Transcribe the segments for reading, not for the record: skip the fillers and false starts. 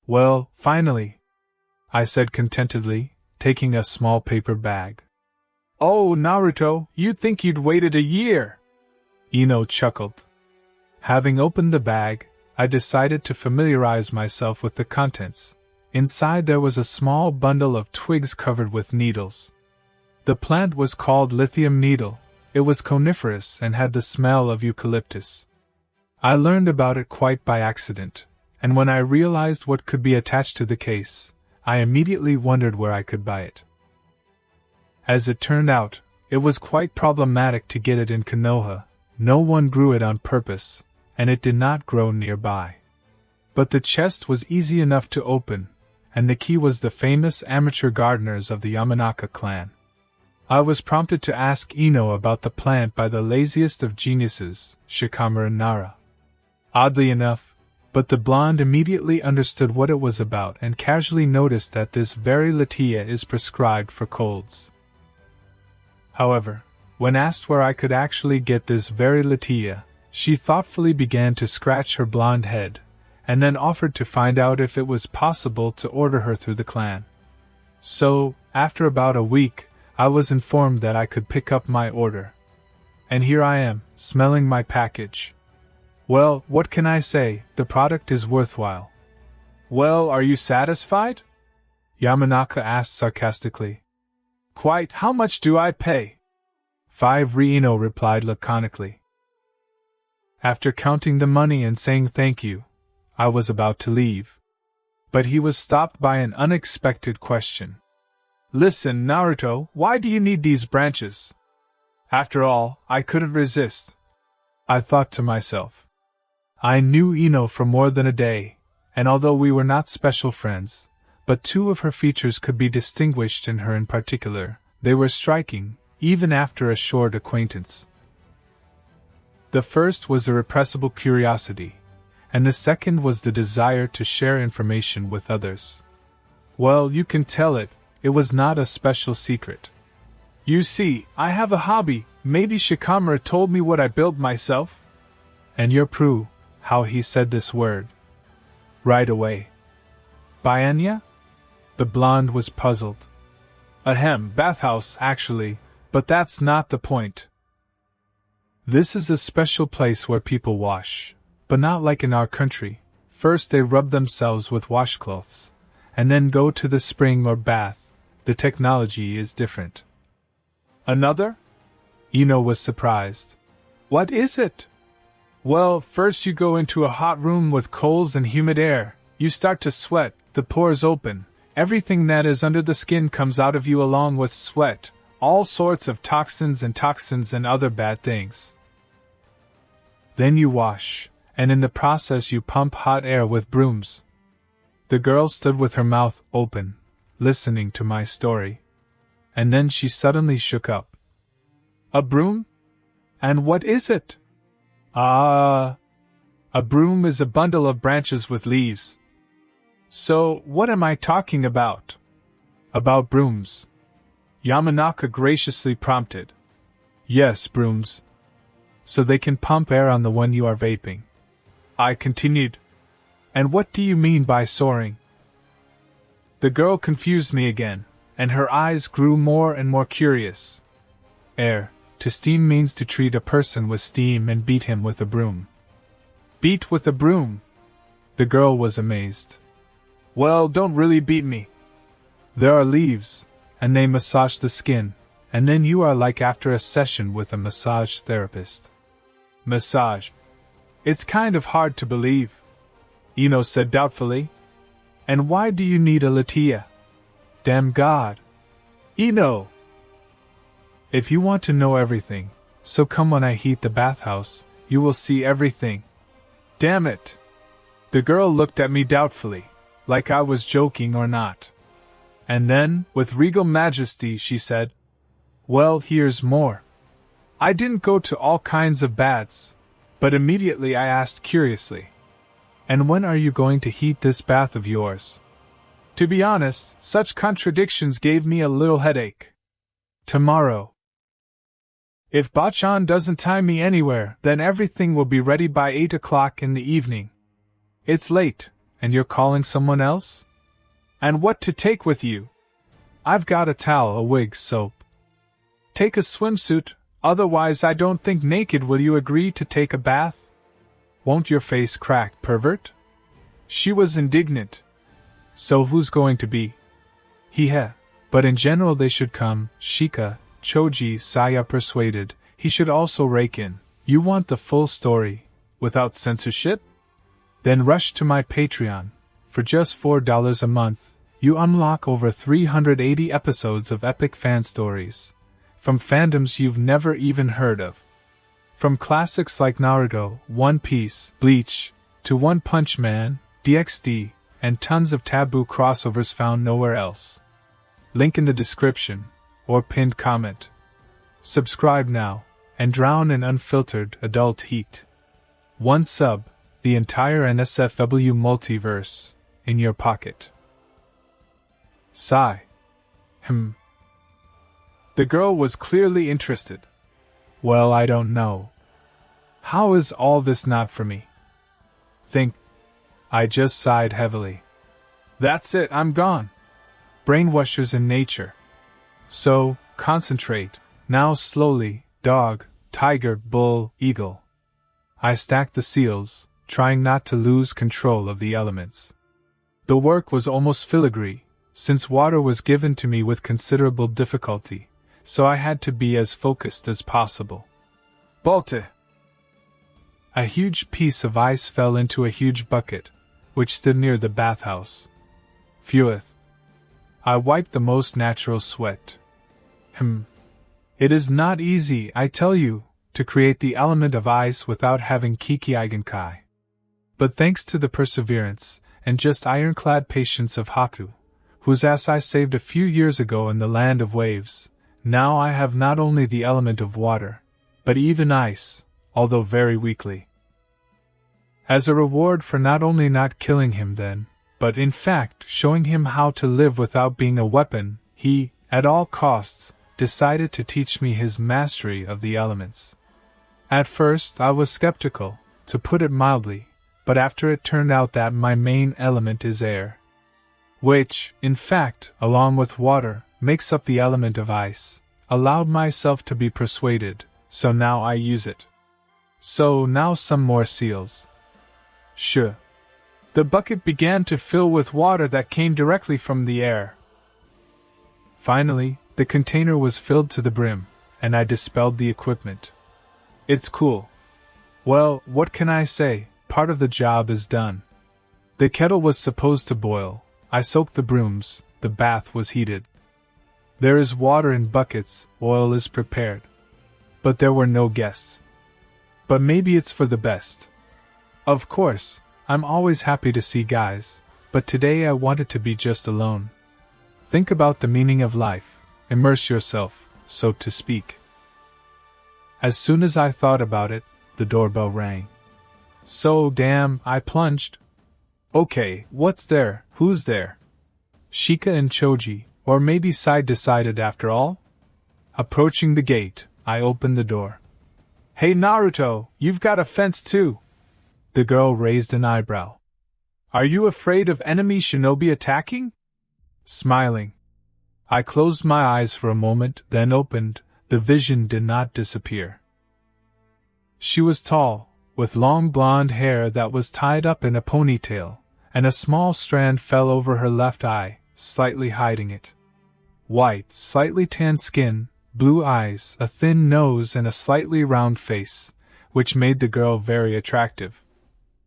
Well, finally, I said contentedly, taking a small paper bag. Oh, Naruto, you'd think you'd waited a year! INO chuckled. Having opened the bag, I decided to familiarize myself with the contents. Inside there was a small bundle of twigs covered with needles. The plant was called lithium needle. It was coniferous and had the smell of eucalyptus. I learned about it quite by accident, and when I realized what could be attached to the case, I immediately wondered where I could buy it. As it turned out, it was quite problematic to get it in Konoha. No one grew it on purpose, and it did not grow nearby. But the chest was easy enough to open, and the key was the famous amateur gardeners of the Yamanaka clan. I was prompted to ask INO about the plant by the laziest of geniuses, Shikamaru Nara. Oddly enough, but the blonde immediately understood what it was about and casually noticed that this very latia is prescribed for colds. However, when asked where I could actually get this very latia, she thoughtfully began to scratch her blonde head, and then offered to find out if it was possible to order her through the clan. So, after about a week, I was informed that I could pick up my order. And here I am, smelling my package. Well, what can I say, the product is worthwhile. Well, are you satisfied? Yamanaka asked sarcastically. Quite, how much do I pay? 5 INO replied laconically. After counting the money and saying thank you, I was about to leave. But he was stopped by an unexpected question. Listen, Naruto, why do you need these branches? After all, I couldn't resist. I thought to myself. I knew INO for more than a day, and although we were not special friends, but 2 of her features could be distinguished in her in particular, they were striking, even after a short acquaintance. The first was irrepressible curiosity, and the second was the desire to share information with others. Well, you can tell it was not a special secret. You see, I have a hobby, maybe Shikamaru told me what I built myself? And you're Prue, how he said this word. Right away. Bianya? The blonde was puzzled. Ahem, bathhouse, actually, but that's not the point. This is a special place where people wash, but not like in our country. First they rub themselves with washcloths, and then go to the spring or bath. The technology is different. Another? INO was surprised. What is it? Well, first you go into a hot room with coals and humid air. You start to sweat, the pores open. Everything that is under the skin comes out of you along with sweat. All sorts of toxins and other bad things. Then you wash, and in the process you pump hot air with brooms. The girl stood with her mouth open, listening to my story. And then she suddenly shook up. A broom? And what is it? A broom is a bundle of branches with leaves. So, what am I talking about? About brooms. Yamanaka graciously prompted. Yes, brooms. So they can pump air on the one you are vaping. I continued. And what do you mean by soaring? The girl confused me again, and her eyes grew more and more curious. Air, to steam means to treat a person with steam and beat him with a broom. Beat with a broom? The girl was amazed. Well, don't really beat me. There are leaves, and they massage the skin, and then you are like after a session with a massage therapist. Massage. It's kind of hard to believe, INO said doubtfully. And why do you need a latia? Damn God. INO! If you want to know everything, so come when I heat the bathhouse, you will see everything. Damn it! The girl looked at me doubtfully, like I was joking or not. And then, with regal majesty, she said, Well, here's more. I didn't go to all kinds of baths, but immediately I asked curiously, And when are you going to heat this bath of yours? To be honest, such contradictions gave me a little headache. Tomorrow. If Bachan doesn't tie me anywhere, then everything will be ready by 8 o'clock in the evening. It's late, and you're calling someone else? And what to take with you? I've got a towel, a wig, soap. Take a swimsuit, otherwise I don't think naked. Will you agree to take a bath? Won't your face crack, pervert? She was indignant. So who's going to be? He. But in general they should come. Shika, Choji, Saya persuaded. He should also rake in. You want the full story, without censorship? Then rush to my Patreon. For just $4 a month, you unlock over 380 episodes of epic fan stories. From fandoms you've never even heard of. From classics like Naruto, One Piece, Bleach, to One Punch Man, DxD, and tons of taboo crossovers found nowhere else. Link in the description, or pinned comment. Subscribe now, and drown in unfiltered adult heat. One sub, the entire NSFW multiverse, in your pocket. Sigh. The girl was clearly interested. Well, I don't know. How is all this not for me? Think. I just sighed heavily. That's it, I'm gone. Brainwashers in nature. So, concentrate. Now slowly, dog, tiger, bull, eagle. I stacked the seals, trying not to lose control of the elements. The work was almost filigree, since water was given to me with considerable difficulty, so I had to be as focused as possible. Bolte! A huge piece of ice fell into a huge bucket, which stood near the bathhouse. Phueth. I wiped the most natural sweat. It is not easy, I tell you, to create the element of ice without having Kiki Eigenkai. But thanks to the perseverance, and just ironclad patience of Haku, whose ass I saved a few years ago in the land of waves, now I have not only the element of water, but even ice, although very weakly. As a reward for not only not killing him then, but in fact showing him how to live without being a weapon, he, at all costs, decided to teach me his mastery of the elements. At first I was skeptical, to put it mildly, but after it turned out that my main element is air, which, in fact, along with water, makes up the element of ice, allowed myself to be persuaded, so now I use it. So now some more seals. Sure. The bucket began to fill with water that came directly from the air. Finally, the container was filled to the brim, and I dispelled the equipment. It's cool. Well, what can I say? Part of the job is done. The kettle was supposed to boil. I soaked the brooms. The bath was heated. There is water in buckets, oil is prepared. But there were no guests. But maybe it's for the best. Of course, I'm always happy to see guys, but today I wanted to be just alone. Think about the meaning of life, immerse yourself, so to speak. As soon as I thought about it, the doorbell rang. So damn, I plunged. Okay, what's there, who's there? Shika and Choji, or maybe Sai decided after all? Approaching the gate, I opened the door. Hey Naruto, you've got a fence too. The girl raised an eyebrow. Are you afraid of enemy shinobi attacking? Smiling. I closed my eyes for a moment, then opened. The vision did not disappear. She was tall, with long blonde hair that was tied up in a ponytail, and a small strand fell over her left eye, slightly hiding it. White, slightly tanned skin, blue eyes, a thin nose and a slightly round face, which made the girl very attractive.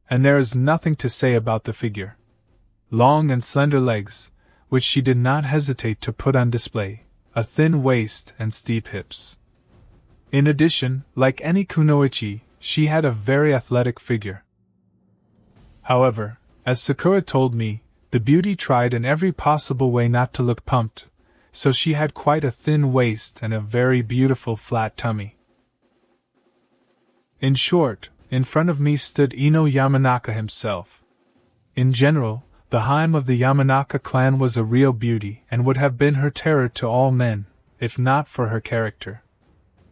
And there is nothing to say about the figure. Long and slender legs, which she did not hesitate to put on display, a thin waist and steep hips. In addition, like any kunoichi, she had a very athletic figure. However, as Sakura told me, the beauty tried in every possible way not to look pumped, so she had quite a thin waist and a very beautiful flat tummy. In short, in front of me stood INO Yamanaka himself. In general, the Haim of the Yamanaka clan was a real beauty and would have been her terror to all men, if not for her character.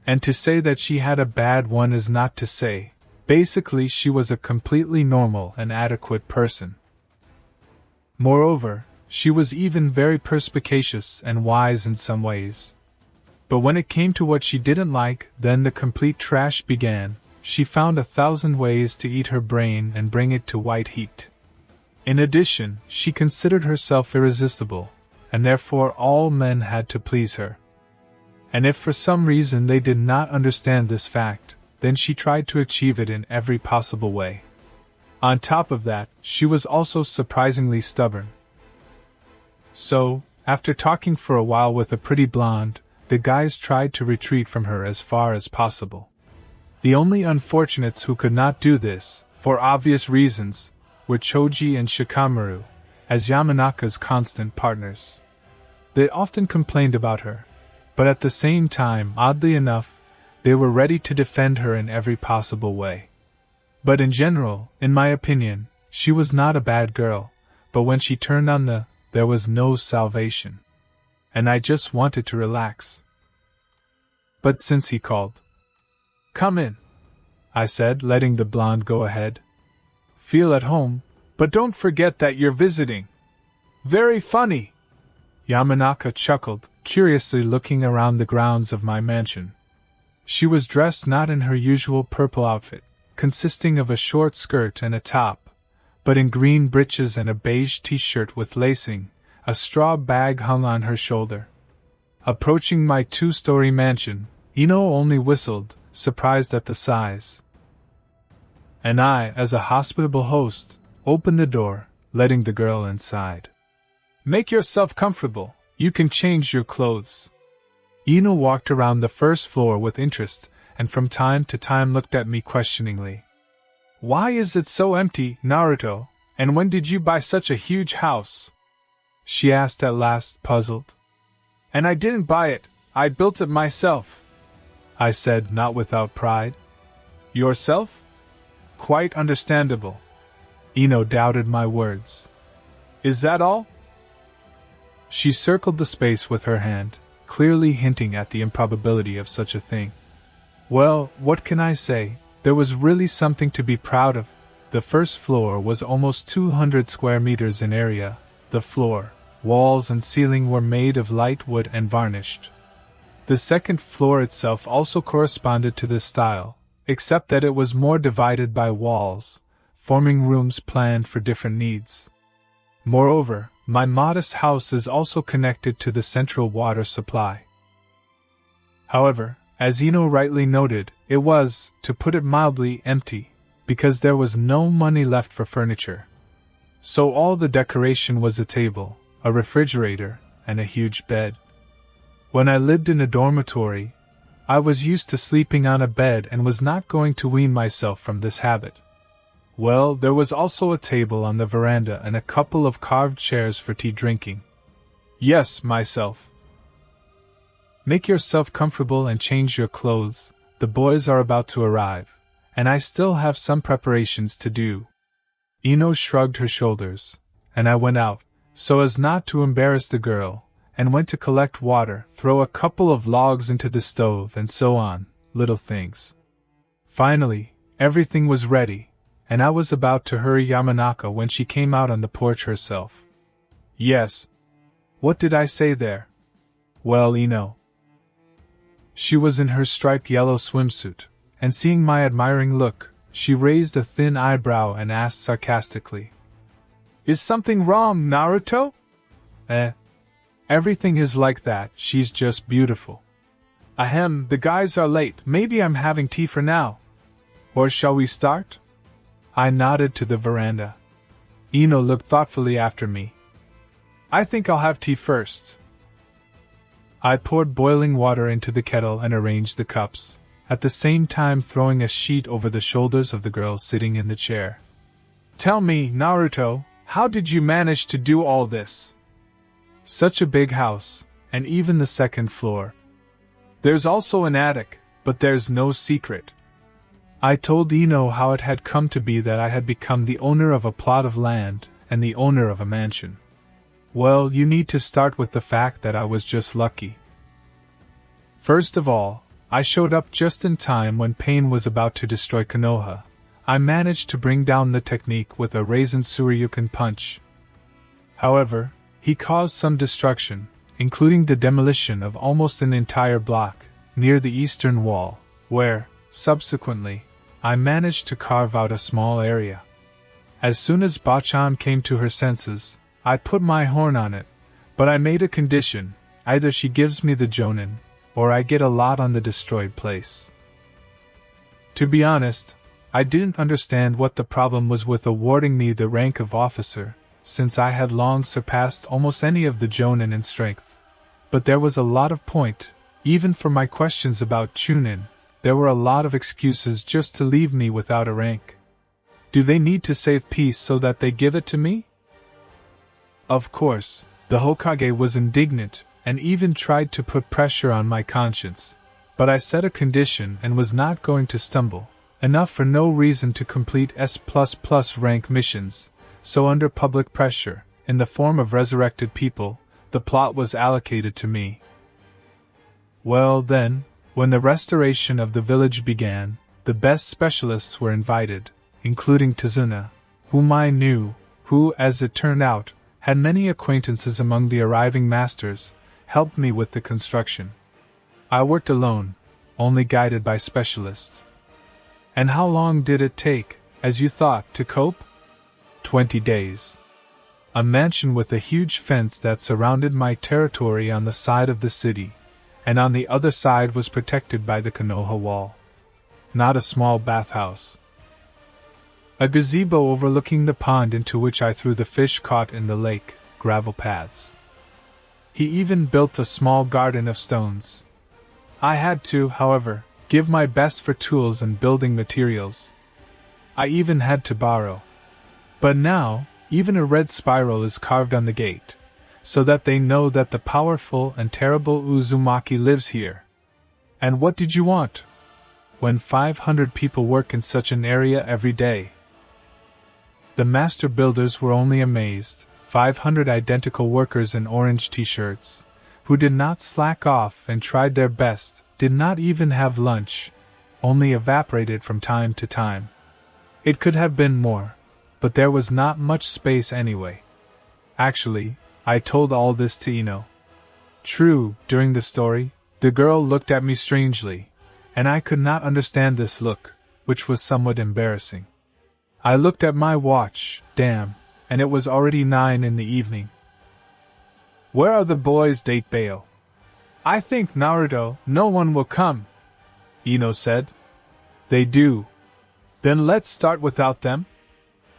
And to say that she had a bad one is not to say. Basically, she was a completely normal and adequate person. Moreover, she was even very perspicacious and wise in some ways. But when it came to what she didn't like, then the complete trash began. She found 1,000 ways to eat her brain and bring it to white heat. In addition, she considered herself irresistible, and therefore all men had to please her. And if for some reason they did not understand this fact, then she tried to achieve it in every possible way. On top of that, she was also surprisingly stubborn. So, after talking for a while with a pretty blonde, the guys tried to retreat from her as far as possible. The only unfortunates who could not do this, for obvious reasons, were Choji and Shikamaru, as Yamanaka's constant partners. They often complained about her, but at the same time, oddly enough, they were ready to defend her in every possible way. But in general, in my opinion, she was not a bad girl, but when she turned on there was no salvation. And I just wanted to relax. But since he called, "Come in," I said, letting the blonde go ahead. "Feel at home, but don't forget that you're visiting." "Very funny," Yamanaka chuckled, curiously looking around the grounds of my mansion. She was dressed not in her usual purple outfit, consisting of a short skirt and a top, but in green breeches and a beige t-shirt with lacing. A straw bag hung on her shoulder. Approaching my 2-story mansion, INO only whistled, surprised at the size. And I, as a hospitable host, opened the door, letting the girl inside. "Make yourself comfortable, you can change your clothes." INO walked around the first floor with interest, and from time to time looked at me questioningly. "Why is it so empty, Naruto, and when did you buy such a huge house?" she asked at last, puzzled. "And I didn't buy it, I built it myself," I said, not without pride. "Yourself? Quite understandable." INO doubted my words. "Is that all?" She circled the space with her hand, clearly hinting at the improbability of such a thing. Well, what can I say? There was really something to be proud of. The first floor was almost 200 square meters in area. The floor, walls and ceiling were made of light wood and varnished. The second floor itself also corresponded to this style, except that it was more divided by walls, forming rooms planned for different needs. Moreover, my modest house is also connected to the central water supply. However, as INO rightly noted, it was, to put it mildly, empty, because there was no money left for furniture. So all the decoration was a table, a refrigerator, and a huge bed. When I lived in a dormitory, I was used to sleeping on a bed and was not going to wean myself from this habit. Well, there was also a table on the veranda and a couple of carved chairs for tea drinking. Yes, myself. Make yourself comfortable and change your clothes, the boys are about to arrive, and I still have some preparations to do. INO shrugged her shoulders, and I went out, so as not to embarrass the girl, and went to collect water, throw a couple of logs into the stove, and so on, little things. Finally, everything was ready, and I was about to hurry Yamanaka when she came out on the porch herself. Yes. What did I say there? Well, INO. She was in her striped yellow swimsuit, and seeing my admiring look, she raised a thin eyebrow and asked sarcastically, "Is something wrong, Naruto?" Everything is like that, she's just beautiful. Ahem, the guys are late, maybe I'm having tea for now. Or shall we start? I nodded to the veranda. INO looked thoughtfully after me. I think I'll have tea first. I poured boiling water into the kettle and arranged the cups, at the same time throwing a sheet over the shoulders of the girl sitting in the chair. Tell me, Naruto, how did you manage to do all this? Such a big house, and even the second floor. There's also an attic, but there's no secret. I told INO how it had come to be that I had become the owner of a plot of land and the owner of a mansion. Well, you need to start with the fact that I was just lucky. First of all, I showed up just in time when Pain was about to destroy Konoha. I managed to bring down the technique with a Raisin Suryuken punch. However, he caused some destruction, including the demolition of almost an entire block near the eastern wall, where, subsequently, I managed to carve out a small area. As soon as Bachan came to her senses, I put my horn on it, but I made a condition: either she gives me the jonin, or I get a lot on the destroyed place. To be honest, I didn't understand what the problem was with awarding me the rank of officer, since I had long surpassed almost any of the jonin in strength. But there was a lot of point, even for my questions about chunin. There were a lot of excuses just to leave me without a rank. Do they need to save peace so that they give it to me? Of course, the Hokage was indignant, and even tried to put pressure on my conscience. But I set a condition and was not going to stumble, enough for no reason to complete S++ rank missions, so under public pressure, in the form of resurrected people, the plot was allocated to me. Well then, when the restoration of the village began, the best specialists were invited, including Tazuna, whom I knew, who, as it turned out, had many acquaintances among the arriving masters, helped me with the construction. I worked alone, only guided by specialists. And how long did it take, as you thought, to cope? 20 days. A mansion with a huge fence that surrounded my territory on the side of the city, and on the other side was protected by the Konoha wall. Not a small bathhouse. A gazebo overlooking the pond into which I threw the fish caught in the lake, gravel paths. He even built a small garden of stones. I had to, however, give my best for tools and building materials. I even had to borrow. But now, even a red spiral is carved on the gate, so that they know that the powerful and terrible Uzumaki lives here. And what did you want? When 500 people work in such an area every day. The master builders were only amazed, 500 identical workers in orange t-shirts, who did not slack off and tried their best, did not even have lunch, only evaporated from time to time. It could have been more, but there was not much space anyway. Actually, I told all this to INO. True, during the story, the girl looked at me strangely, and I could not understand this look, which was somewhat embarrassing. I looked at my watch, damn, and it was already 9 in the evening. Where are the boys? Date bail. I think, Naruto, no one will come, INO said. They do. Then let's start without them?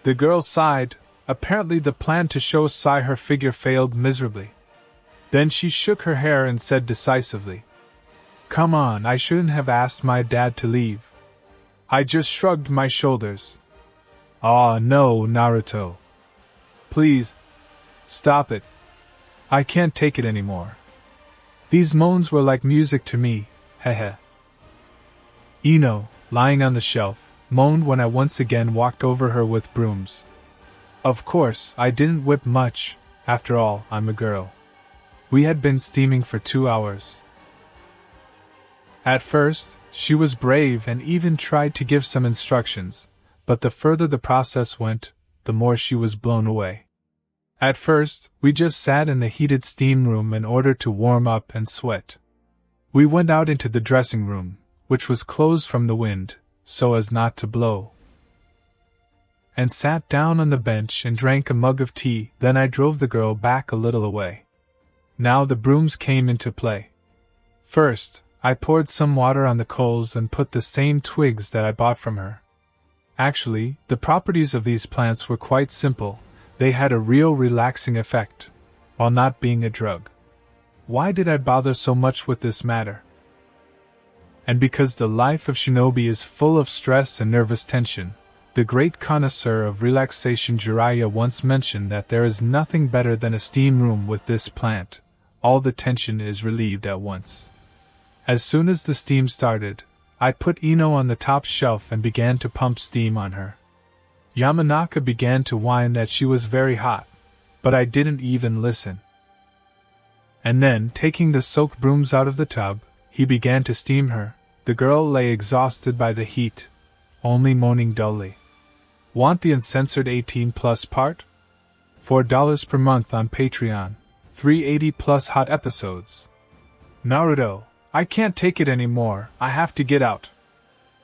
The girl sighed. Apparently the plan to show Sai her figure failed miserably. Then she shook her hair and said decisively, Come on, I shouldn't have asked my dad to leave. I just shrugged my shoulders. Ah, no, Naruto. Please, stop it. I can't take it anymore. These moans were like music to me, hehe. INO, lying on the shelf, moaned when I once again walked over her with brooms. Of course, I didn't whip much, after all, I'm a girl. We had been steaming for 2 hours. At first, she was brave and even tried to give some instructions, but the further the process went, the more she was blown away. At first, we just sat in the heated steam room in order to warm up and sweat. We went out into the dressing room, which was closed from the wind, so as not to blow, and sat down on the bench and drank a mug of tea. Then I drove the girl back a little away. Now the brooms came into play. First, I poured some water on the coals and put the same twigs that I bought from her. Actually, the properties of these plants were quite simple. They had a real relaxing effect, while not being a drug. Why did I bother so much with this matter? And because the life of shinobi is full of stress and nervous tension, the great connoisseur of relaxation Jiraiya once mentioned that there is nothing better than a steam room with this plant. All the tension is relieved at once. As soon as the steam started, I put INO on the top shelf and began to pump steam on her. Yamanaka began to whine that she was very hot, but I didn't even listen. And then, taking the soaked brooms out of the tub, he began to steam her. The girl lay exhausted by the heat, only moaning dully. Want the uncensored 18+ part? $4 per month on Patreon. 380 plus hot episodes. Naruto, I can't take it anymore, I have to get out.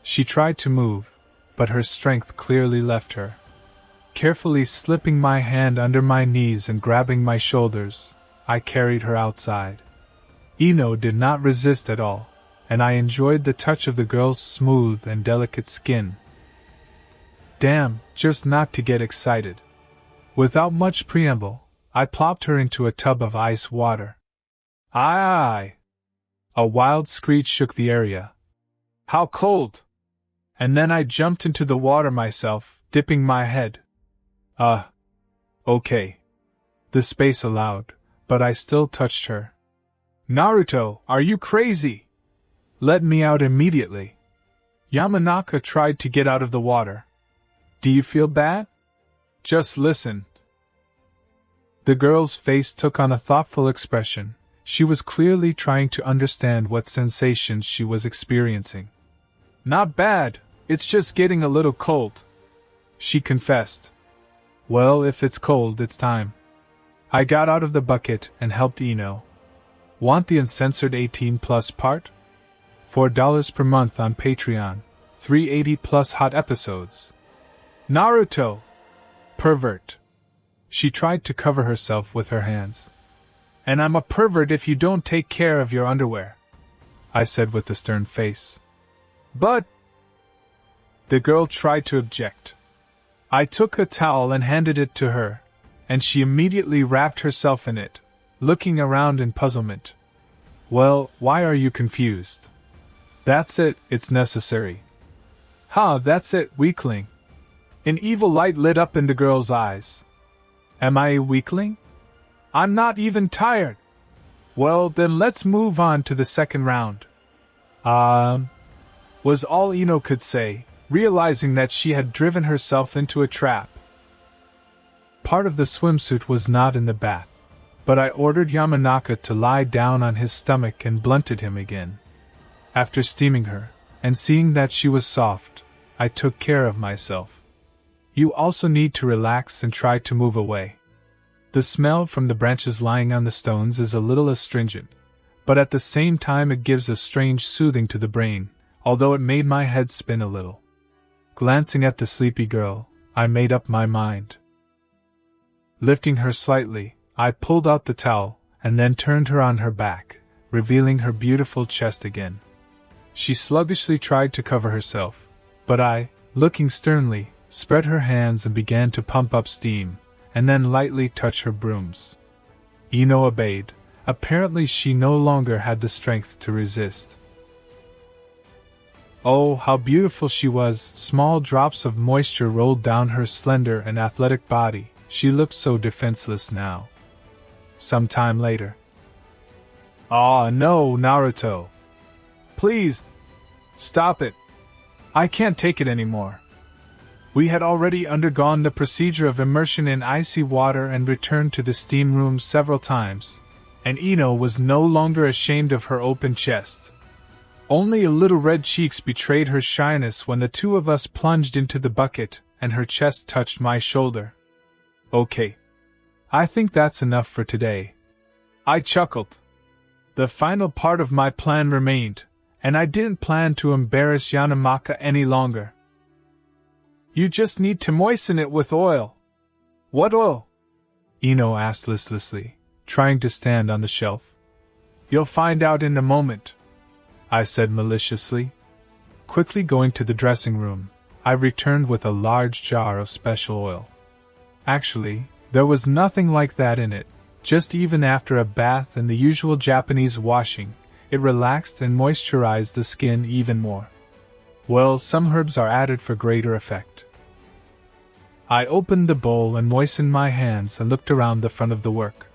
She tried to move, but her strength clearly left her. Carefully slipping my hand under my knees and grabbing my shoulders, I carried her outside. INO did not resist at all, and I enjoyed the touch of the girl's smooth and delicate skin. Damn, just not to get excited. Without much preamble, I plopped her into a tub of ice water. Aye! A wild screech shook the area. How cold! And then I jumped into the water myself, dipping my head. Okay. The space allowed, but I still touched her. Naruto, are you crazy? Let me out immediately. Yamanaka tried to get out of the water. Do you feel bad? Just listen. The girl's face took on a thoughtful expression. She was clearly trying to understand what sensations she was experiencing. Not bad, it's just getting a little cold, she confessed. Well, if it's cold, it's time. I got out of the bucket and helped INO. Want the uncensored 18 plus part? $4 per month on Patreon. 380 plus hot episodes. Naruto! Pervert. She tried to cover herself with her hands. And I'm a pervert if you don't take care of your underwear, I said with a stern face. But... The girl tried to object. I took a towel and handed it to her, and she immediately wrapped herself in it, looking around in puzzlement. Well, why are you confused? That's it, it's necessary. Ha, that's it, weakling. An evil light lit up in the girl's eyes. Am I a weakling? I'm not even tired. Well, then let's move on to the second round. Was all INO could say, realizing that she had driven herself into a trap. Part of the swimsuit was not in the bath, but I ordered Yamanaka to lie down on his stomach and blunted him again. After steaming her, and seeing that she was soft, I took care of myself. You also need to relax and try to move away. The smell from the branches lying on the stones is a little astringent, but at the same time it gives a strange soothing to the brain, although it made my head spin a little. Glancing at the sleepy girl, I made up my mind. Lifting her slightly, I pulled out the towel, and then turned her on her back, revealing her beautiful chest again. She sluggishly tried to cover herself, but I, looking sternly, spread her hands and began to pump up steam, and then lightly touch her brooms. INO obeyed. Apparently she no longer had the strength to resist. Oh, how beautiful she was! Small drops of moisture rolled down her slender and athletic body. She looked so defenseless now. Some time later. Ah, no, Naruto. Please, stop it. I can't take it anymore. We had already undergone the procedure of immersion in icy water and returned to the steam room several times, and INO was no longer ashamed of her open chest. Only a little red cheeks betrayed her shyness when the two of us plunged into the bucket and her chest touched my shoulder. Okay. I think that's enough for today. I chuckled. The final part of my plan remained, and I didn't plan to embarrass Yamanaka any longer. You just need to moisten it with oil. What oil? INO asked listlessly, trying to stand on the shelf. You'll find out in a moment, I said maliciously. Quickly going to the dressing room, I returned with a large jar of special oil. Actually, there was nothing like that in it. Just even after a bath and the usual Japanese washing, it relaxed and moisturized the skin even more. Well, some herbs are added for greater effect. I opened the bowl and moistened my hands and looked around the front of the work.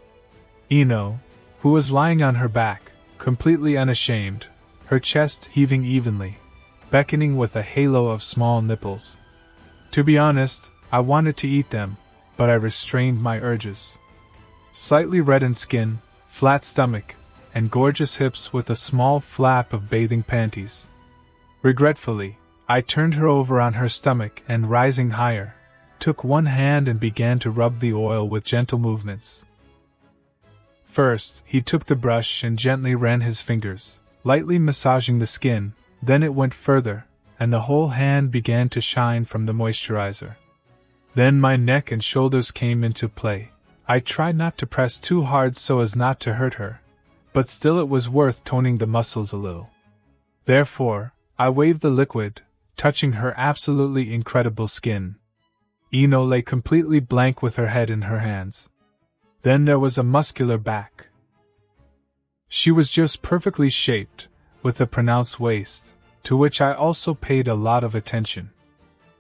INO, who was lying on her back, completely unashamed, her chest heaving evenly, beckoning with a halo of small nipples. To be honest, I wanted to eat them, but I restrained my urges. Slightly reddened skin, flat stomach, and gorgeous hips with a small flap of bathing panties. Regretfully, I turned her over on her stomach and rising higher, took one hand and began to rub the oil with gentle movements. First, he took the brush and gently ran his fingers, lightly massaging the skin, then it went further, and the whole hand began to shine from the moisturizer. Then my neck and shoulders came into play. I tried not to press too hard so as not to hurt her, but still it was worth toning the muscles a little. Therefore, I waved the liquid, touching her absolutely incredible skin. INO lay completely blank with her head in her hands. Then there was a muscular back. She was just perfectly shaped, with a pronounced waist, to which I also paid a lot of attention.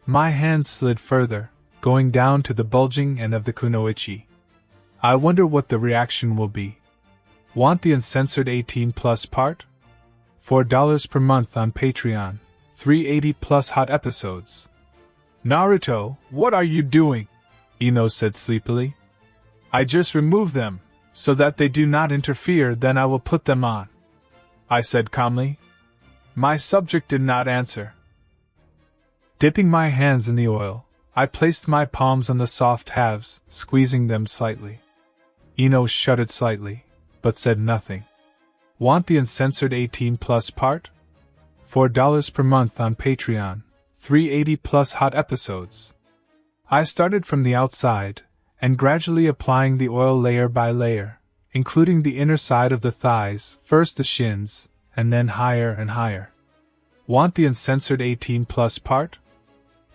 My hand slid further, going down to the bulging end of the kunoichi. I wonder what the reaction will be. Want the uncensored 18+ part? $4 per month on Patreon, 380+ hot episodes. Naruto, what are you doing? INO said sleepily. I just removed them, so that they do not interfere, then I will put them on, I said calmly. My subject did not answer. Dipping my hands in the oil, I placed my palms on the soft halves, squeezing them slightly. INO shuddered slightly, but said nothing. Want the uncensored 18+ part? $4 per month on Patreon, 380+ hot episodes. I started from the outside, and gradually applying the oil layer by layer, including the inner side of the thighs, first the shins, and then higher and higher. Want the uncensored 18+ part?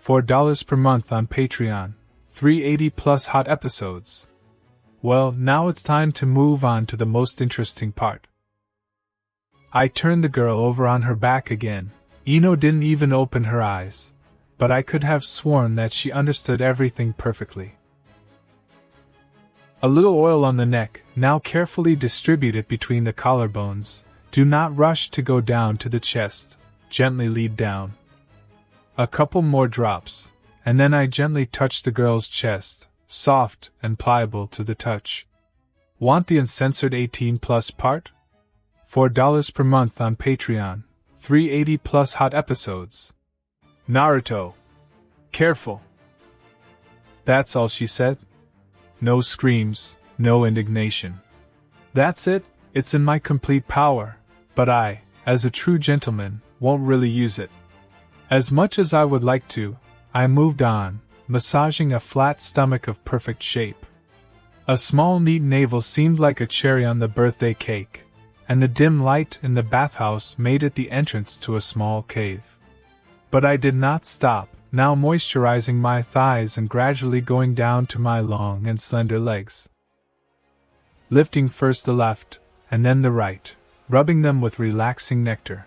$4 per month on Patreon, 380+ hot episodes. Well, now it's time to move on to the most interesting part. I turned the girl over on her back again. INO didn't even open her eyes, but I could have sworn that she understood everything perfectly. A little oil on the neck, now carefully distribute it between the collarbones. Do not rush to go down to the chest, gently lead down. A couple more drops, and then I gently touch the girl's chest, soft and pliable to the touch. Want the uncensored 18+ part? $4 per month on Patreon, 380+ hot episodes. Naruto. Careful. That's all she said. No screams, no indignation. That's it, it's in my complete power, but I, as a true gentleman, won't really use it. As much as I would like to, I moved on, massaging a flat stomach of perfect shape. A small neat navel seemed like a cherry on the birthday cake, and the dim light in the bathhouse made it the entrance to a small cave. But I did not stop, now moisturizing my thighs and gradually going down to my long and slender legs. Lifting first the left, and then the right, rubbing them with relaxing nectar.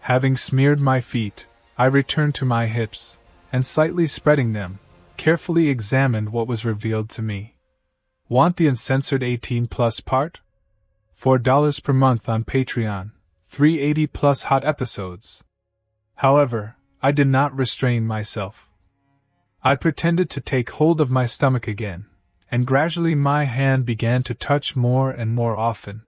Having smeared my feet, I returned to my hips, and slightly spreading them, carefully examined what was revealed to me. Want the uncensored 18+ part? $4 per month on Patreon, 380+ hot episodes. However, I did not restrain myself. I pretended to take hold of my stomach again, and gradually my hand began to touch more and more often.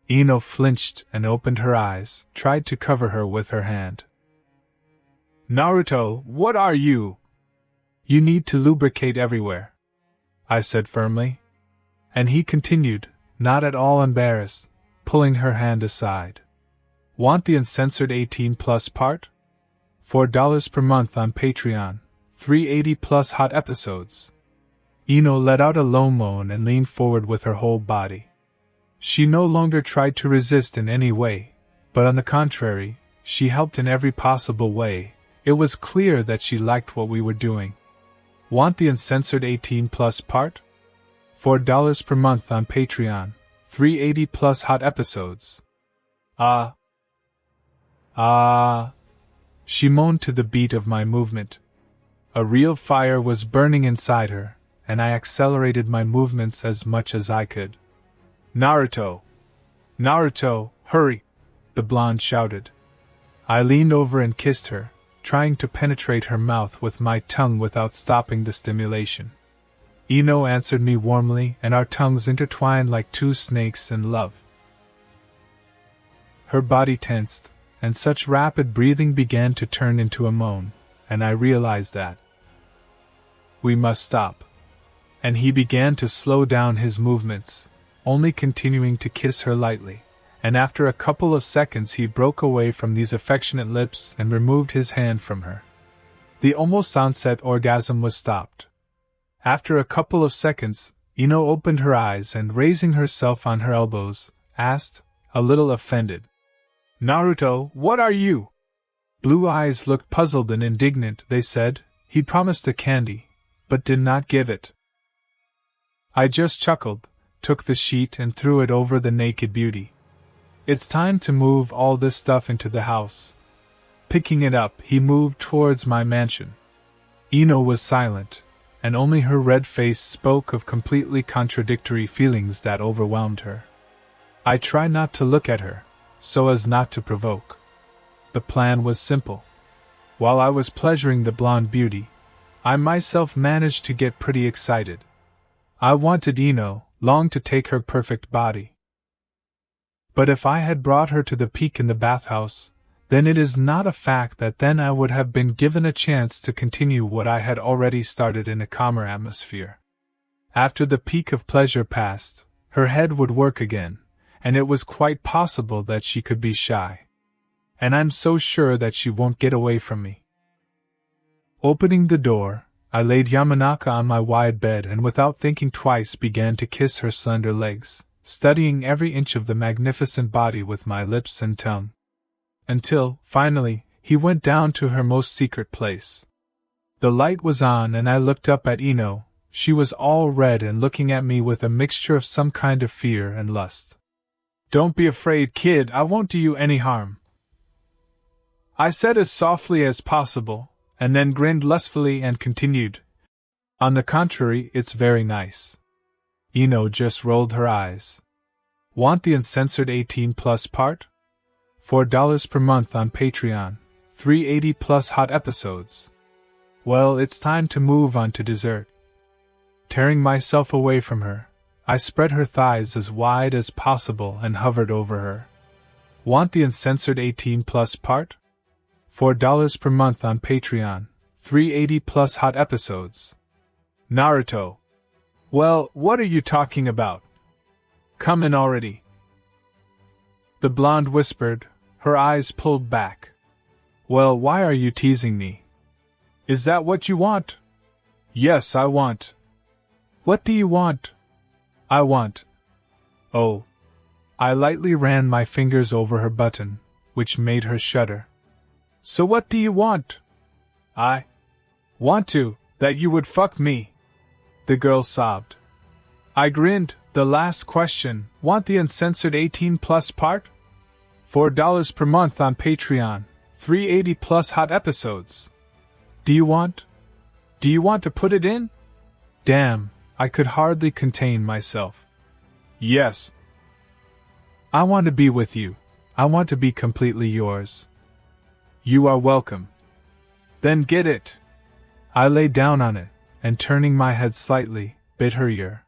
INO flinched and opened her eyes, tried to cover her with her hand. Naruto, what are you? You need to lubricate everywhere, I said firmly. And he continued, not at all embarrassed, pulling her hand aside. Want the uncensored 18+ part? $4 per month on Patreon, 380+ hot episodes. INO let out a low moan and leaned forward with her whole body. She no longer tried to resist in any way, but on the contrary, she helped in every possible way. It was clear that she liked what we were doing. Want the uncensored 18+ part? $4 per month on Patreon, 380+ hot episodes. She moaned to the beat of my movement. A real fire was burning inside her, and I accelerated my movements as much as I could. Naruto! Naruto, hurry! The blonde shouted. I leaned over and kissed her, trying to penetrate her mouth with my tongue without stopping the stimulation. INO answered me warmly, and our tongues intertwined like two snakes in love. Her body tensed, and such rapid breathing began to turn into a moan, and I realized that We must stop. And he began to slow down his movements, only continuing to kiss her lightly, and after a couple of seconds he broke away from these affectionate lips and removed his hand from her. The almost onset orgasm was stopped. After a couple of seconds, Ino opened her eyes and, raising herself on her elbows, asked, a little offended, "Naruto, what are you?" Blue Eyes looked puzzled and indignant. They said, "He promised a candy, but did not give it." I just chuckled, took the sheet and threw it over the naked beauty. "It's time to move all this stuff into the house." Picking it up, he moved towards my mansion. Ino was silent, and only her red face spoke of completely contradictory feelings that overwhelmed her. I tried not to look at her, so as not to provoke. The plan was simple. While I was pleasuring the blonde beauty, I myself managed to get pretty excited. I wanted Ino, longed to take her perfect body. But if I had brought her to the peak in the bathhouse, then it is not a fact that then I would have been given a chance to continue what I had already started in a calmer atmosphere. After the peak of pleasure passed, her head would work again, and it was quite possible that she could be shy. And I'm so sure that she won't get away from me. Opening the door, I laid Yamanaka on my wide bed and without thinking twice began to kiss her slender legs, studying every inch of the magnificent body with my lips and tongue. Until, finally, he went down to her most secret place. The light was on and I looked up at Ino. She was all red and looking at me with a mixture of some kind of fear and lust. "Don't be afraid, kid, I won't do you any harm," I said as softly as possible, and then grinned lustfully and continued, "On the contrary, it's very nice." Ino just rolled her eyes. "Want the uncensored 18+ part? $4 per month on Patreon, 380+ hot episodes. Well, it's time to move on to dessert." Tearing myself away from her, I spread her thighs as wide as possible and hovered over her. "Want the uncensored 18+ part? $4 per month on Patreon, 380+ hot episodes. Naruto. Well, what are you talking about? Come in already." The blonde whispered, her eyes pulled back. "Well, why are you teasing me? Is that what you want?" "Yes, I want." "What do you want?" "I want." "Oh." I lightly ran my fingers over her button, which made her shudder. "So what do you want?" "I want that you would fuck me." The girl sobbed. I grinned. "The last question, want the uncensored 18+ part? $4 per month on Patreon, 380+ hot episodes. Do you want to put it in?" Damn, I could hardly contain myself. "Yes. I want to be with you. I want to be completely yours." "You are welcome." "Then get it." I lay down on it, and turning my head slightly, bit her ear.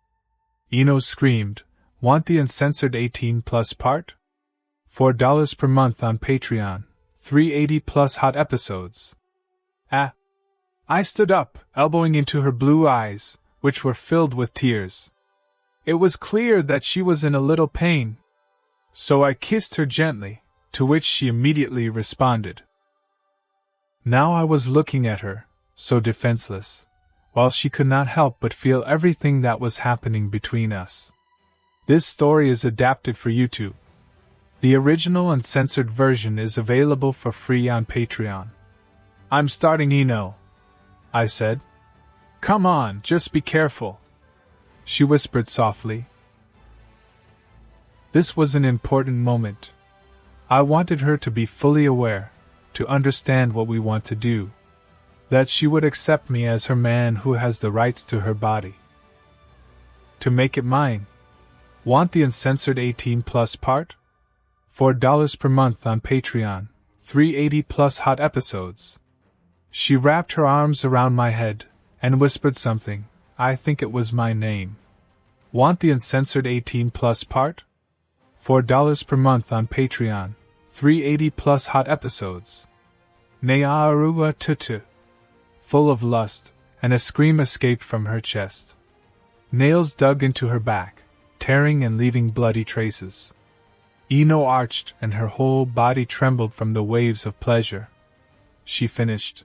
Ino screamed, "Want the uncensored 18+ part? $4 per month on Patreon, 380+ hot episodes." Ah! I stood up, elbowing into her blue eyes, which were filled with tears. It was clear that she was in a little pain. So I kissed her gently, to which she immediately responded. Now I was looking at her, so defenseless, while she could not help but feel everything that was happening between us. This story is adapted for YouTube. The original uncensored version is available for free on Patreon. "I'm starting Ino," I said. "Come on, just be careful," she whispered softly. This was an important moment. I wanted her to be fully aware, to understand what we want to do, that she would accept me as her man who has the rights to her body. To make it mine. Want the uncensored 18+ part? $4 per month on Patreon, 380+ hot episodes. She wrapped her arms around my head, and whispered something, I think it was my name. Want the uncensored 18+ part? $4 per month on Patreon, 380+ hot episodes. Narutowhatif. Full of lust, and a scream escaped from her chest. Nails dug into her back, tearing and leaving bloody traces. INO arched and her whole body trembled from the waves of pleasure. She finished.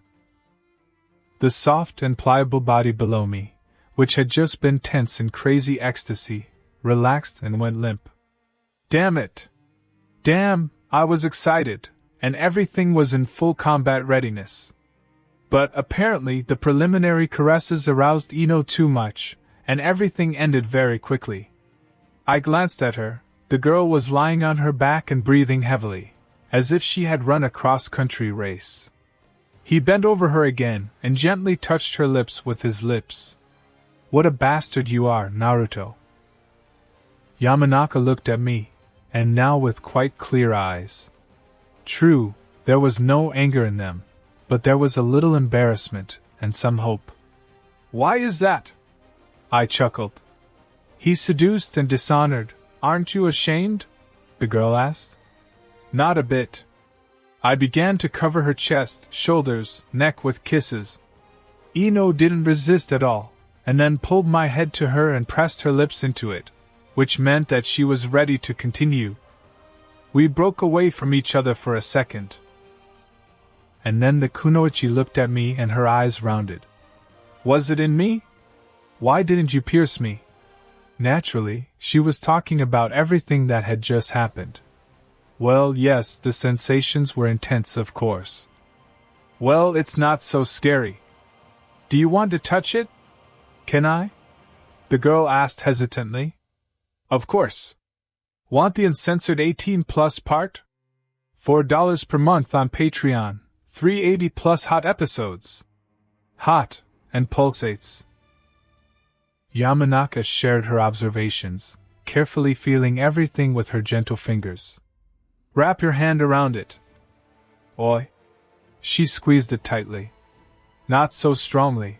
The soft and pliable body below me, which had just been tense in crazy ecstasy, relaxed and went limp. Damn it! Damn, I was excited, and everything was in full combat readiness. But apparently the preliminary caresses aroused INO too much, and everything ended very quickly. I glanced at her. The girl was lying on her back and breathing heavily, as if she had run a cross-country race. He bent over her again and gently touched her lips with his lips. What a bastard you are, Naruto. Yamanaka looked at me, and now with quite clear eyes. True, there was no anger in them, but there was a little embarrassment and some hope. Why is that? I chuckled. He's seduced and dishonored. Aren't you ashamed? The girl asked. Not a bit. I began to cover her chest, shoulders, neck with kisses. INO didn't resist at all, and then pulled my head to her and pressed her lips into it, which meant that she was ready to continue. We broke away from each other for a second. And then the kunoichi looked at me and her eyes rounded. Was it in me? Why didn't you pierce me? Naturally, she was talking about everything that had just happened. Well, yes, the sensations were intense, of course. Well, it's not so scary. Do you want to touch it? Can I? The girl asked hesitantly. Of course. Want the uncensored 18+ part? $4 per month on Patreon, 380+ hot episodes. Hot, and pulsates. Yamanaka shared her observations, carefully feeling everything with her gentle fingers. Wrap your hand around it. Oi. She squeezed it tightly. Not so strongly.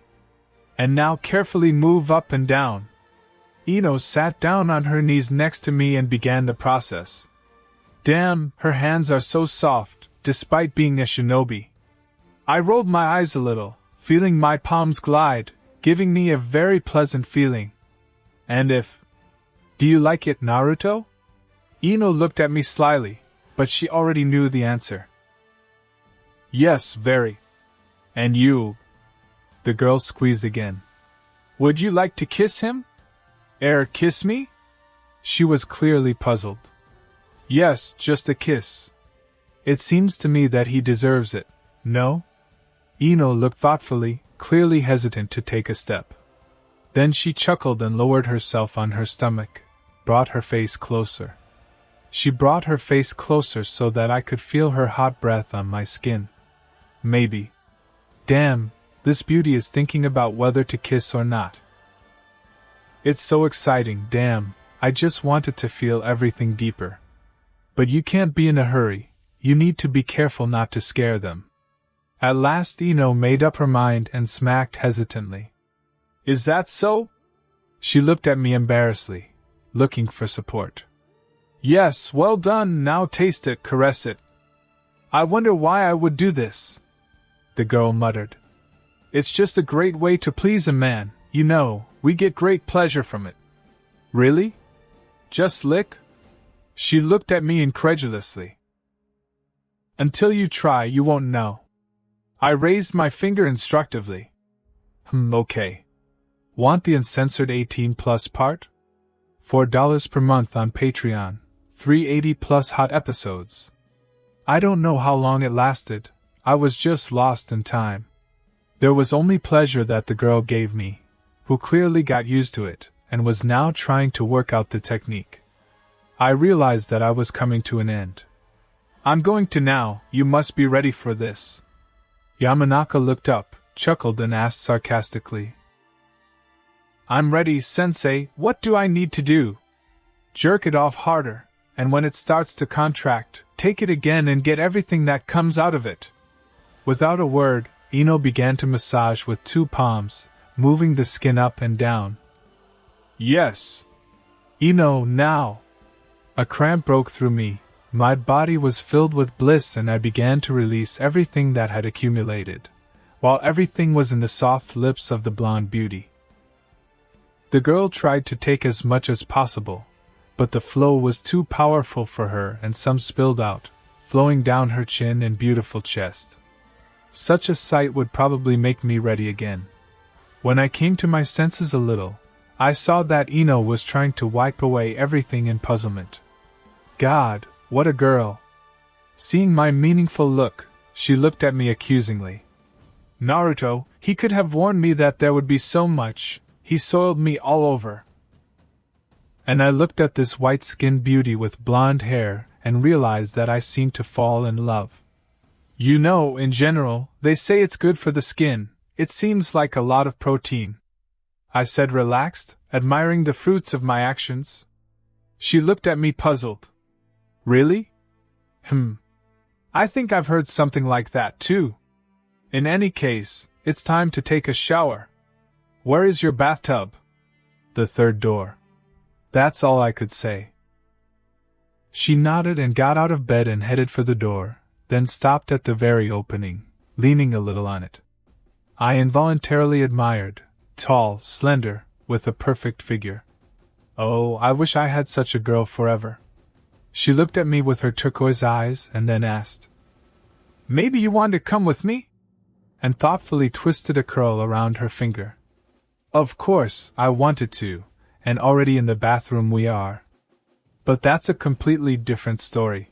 And now carefully move up and down. INO sat down on her knees next to me and began the process. Damn, her hands are so soft, despite being a shinobi. I rolled my eyes a little, feeling my palms glide, giving me a very pleasant feeling. And if... Do you like it, Naruto? INO looked at me slyly, but she already knew the answer. Yes, very. And you? The girl squeezed again. Would you like to kiss him? Kiss me? She was clearly puzzled. Yes, just a kiss. It seems to me that he deserves it, no? INO looked thoughtfully, clearly hesitant to take a step. Then she chuckled and lowered herself on her stomach, brought her face closer. She brought her face closer so that I could feel her hot breath on my skin. Maybe. Damn, this beauty is thinking about whether to kiss or not. It's so exciting, damn, I just wanted to feel everything deeper. But you can't be in a hurry, you need to be careful not to scare them. At last INO made up her mind and smacked hesitantly. Is that so? She looked at me embarrassedly, looking for support. Yes, well done, now taste it, caress it. I wonder why I would do this. The girl muttered. It's just a great way to please a man, you know, we get great pleasure from it. Really? Just lick? She looked at me incredulously. Until you try, you won't know. I raised my finger instructively. Okay. Want the uncensored 18+ part? $4 per month on Patreon, 380+ hot episodes. I don't know how long it lasted, I was just lost in time. There was only pleasure that the girl gave me, who clearly got used to it, and was now trying to work out the technique. I realized that I was coming to an end. I'm going to now, you must be ready for this. Yamanaka looked up, chuckled and asked sarcastically. I'm ready, sensei, what do I need to do? Jerk it off harder, and when it starts to contract, take it again and get everything that comes out of it. Without a word, INO began to massage with 2 palms, moving the skin up and down. Yes. INO, now. A cramp broke through me. My body was filled with bliss and I began to release everything that had accumulated. while everything was in the soft lips of the blonde beauty. The girl tried to take as much as possible, but the flow was too powerful for her and some spilled out, flowing down her chin and beautiful chest. Such a sight would probably make me ready again. When I came to my senses a little, I saw that INO was trying to wipe away everything in puzzlement. God, what a girl! Seeing my meaningful look, she looked at me accusingly. Naruto, he could have warned me that there would be so much, he soiled me all over. And I looked at this white-skinned beauty with blonde hair and realized that I seemed to fall in love. You know, in general, they say it's good for the skin, it seems like a lot of protein. I said relaxed, admiring the fruits of my actions. She looked at me puzzled. Really? I think I've heard something like that too. In any case, it's time to take a shower. Where is your bathtub? The third door. That's all I could say. She nodded and got out of bed and headed for the door, then stopped at the very opening, leaning a little on it. I involuntarily admired, tall, slender, with a perfect figure. Oh, I wish I had such a girl forever. She looked at me with her turquoise eyes and then asked, "Maybe you want to come with me?" and thoughtfully twisted a curl around her finger. Of course, I wanted to, and already in the bathroom we are. But that's a completely different story.